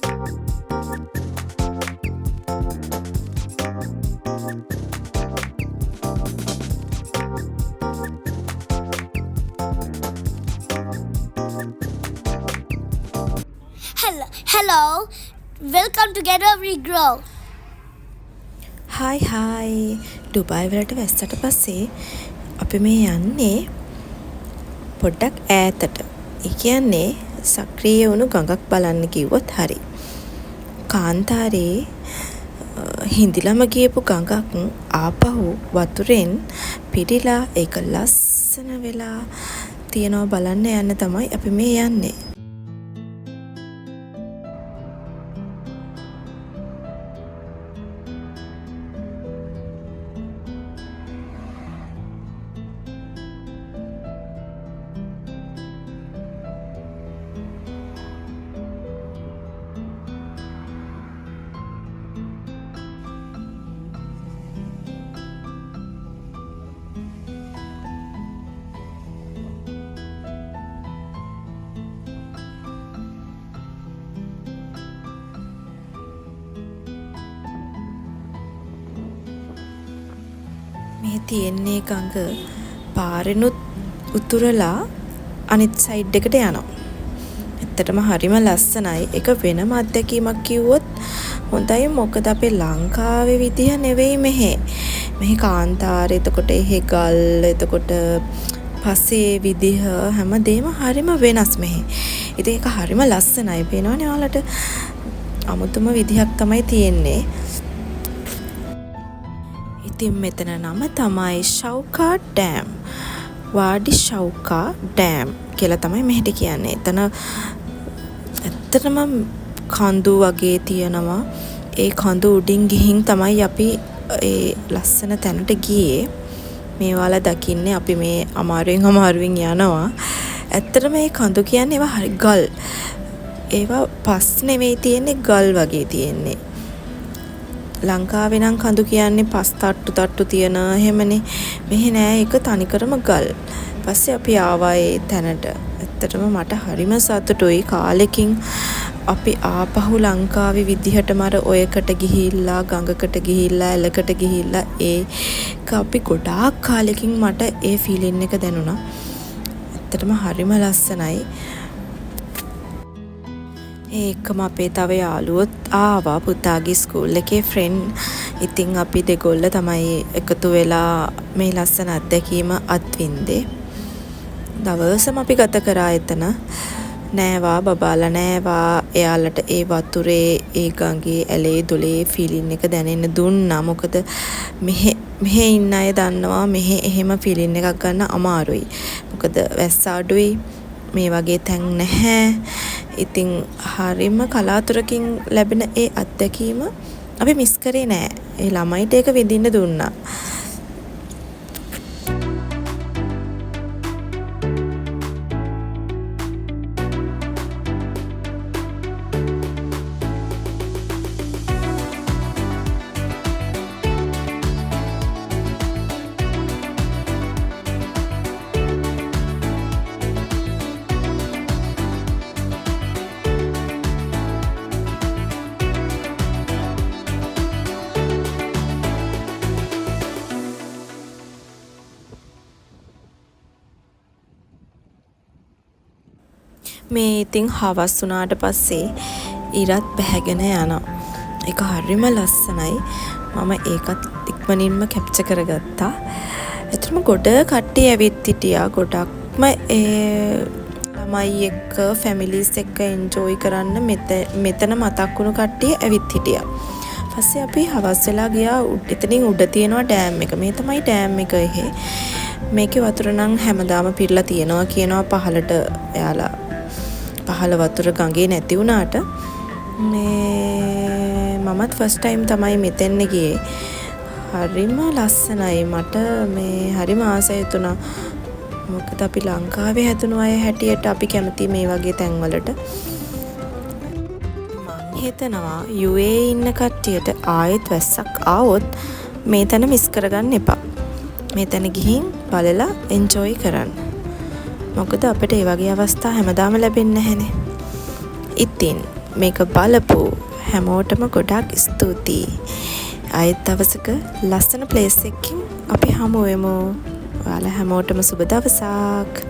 Hello, welcome to Get Over Grow. Hi Dubai වලට වැස්සට පස්සේ අපි මේ යන්නේ පොඩ්ඩක් ඈතට. ඒ කියන්නේ සක්‍රීය වුණු ගඟක් බලන්න කිව්වොත් හරි. කාන්තාරේ හිඳිලම ගියපු ගඟක් ආපහු වතුරෙන් පිරීලා ඒක ලස්සන වෙලා තියනවා බලන්න යන්න තමයි අපි මේ යන්නේ. මේ තියෙන්නේ ගඟ පාරෙනුත් උතුරලා අනිත් සයිඩ් එකට යනවා. ඇත්තටම හරිම ලස්සනයි. ඒක වෙනම අත්දැකීමක් කිව්වොත් හොඳයි. මොකද අපේ ලංකාවේ විදිහ නෙවෙයි මෙහෙ. මෙහි කාන්තාරේ එතකොට එහෙ ගල් එතකොට පස්සේ විදිහ හැමදේම හරිම වෙනස් මෙහෙ. ඉතින් ඒක හරිම ලස්සනයි. පේනවනේ ඔයාලට. අමුතුම විදිහක් තමයි තියෙන්නේ. ඉතින් මෙතන නම තමයි ශෞකා ඩෑම්. වාඩි ශෞකා ඩෑම් කියලා තමයි මෙහෙට කියන්නේ. එතන ඇත්තටම කඳු වගේ තියෙනවා. ඒ කඳු උඩින් ගිහින් තමයි අපි ඒ ලස්සන තැනට ගියේ. මේ ඔයාලා දකින්නේ අපි මේ අමාරුවෙන් යනවා. ඇත්තටම මේ කඳු කියන්නේ ඒවා හරි ගල්. ඒවා පස් නෙවෙයි තියෙන්නේ ගල් වගේ තියෙන්නේ. ලංකාවේ නම් කඳු කියන්නේ පස් තට්ටු තියෙන එහෙමනේ. මෙහෙ නෑ ඒක තනිකරම ගල්. පස්සේ අපි ආවා ඒ තැනට. ඇත්තටම මට හරිම සතුටුයි කාලෙකින් අපි ආපහු ලංකාවේ විදිහටම අර ඔයකට ගිහිල්ලා ගඟකට ගිහිල්ලා එලකට ගිහිල්ලා ඒක අපි ගොඩාක් කාලෙකින් මට ඒ ෆීලින් එක දැනුණා. ඇත්තටම හරිම ලස්සනයි. ඒකම අපේ තව යාළුවොත් ආවා පුතාගේ ස්කූල් එකේ ෆ්‍රෙන්ඩ්. ඉතින් අපි දෙගොල්ල තමයි එකතු වෙලා මේ ලස්සන අත්දැකීම අත්විඳේ. දවසම අපි ගත කරා එතන. නෑවා බබාලා නෑවා එයාලට ඒ වතුරේ ඒ ගඟේ ඇලේ දොලේ ෆීලින් එක දැනෙන්න දුන්නා. මොකද මෙහෙ ඉන්න අය දන්නවා මෙහෙ එහෙම ෆීලින් එකක් ගන්න අමාරුයි. මොකද වැස්ස අඩුයි. මේ වගේ තැන් නැහැ. ඉතින් හරිම කලාතුරකින් ලැබෙන ඒ අත්දැකීම අපි මිස් කරේ නෑ. ඒ ළමයිට ඒක විඳින්න දුන්නා. මේ ඉතින් හවස් වුණාට පස්සේ ඉරත් බැහැගෙන යනවා. ඒක හරිම ලස්සනයි. මම ඒකත් ඉක්මනින්ම කැප්චර් කරගත්තා. ඇත්තටම ගොඩ කට්ටිය ඇවිත් හිටියා. ගොඩක්ම ළමයි එක්ක ෆැමිලිස් එක්ක එන්ජොයි කරන්න මෙතන මතක් වුණු කට්ටිය ඇවිත් හිටියා. පස්සේ අපි හවස් වෙලා ගියා. එතනින් උඩ තියෙනවා ඩෑම් එක. මේ තමයි ඩෑම් එක එහෙ. මේකේ වතුර නම් හැමදාම පිරලා තියෙනවා කියනවා පහලට එයාලා. පහළ වතුර ගඟේ නැති වුණාට මේ මමත් ෆස්ට් ටයිම් තමයි මෙතෙන් ගියේ. හරිම ලස්සනයි. මට මේ හරිම ආසයි හිතුණා. මොකද අපි ලංකාවේ හැදුණු අය හැටියට අපි කැමති මේ වගේ තැන්වලට. මම හිතනවා UAE ඉන්න කට්ටියට ආයෙත් වැස්සක් ආවොත් මේ තැන මිස් කරගන්න එපා. මේ තැන ගිහින් බලලා එන්ජොයි කරන්න. මොකද අපිට ඒ වගේ අවස්ථා හැමදාම ලැබෙන්නේ නැහැනේ. ඉතින් මේක බලපු හැමෝටම ගොඩාක් ස්තුතියි. ආයෙත් දවසක ලස්සන ප්ලේස් එකකින් අපි හමු වෙමු. ඔයාලා හැමෝටම සුබ දවසක්.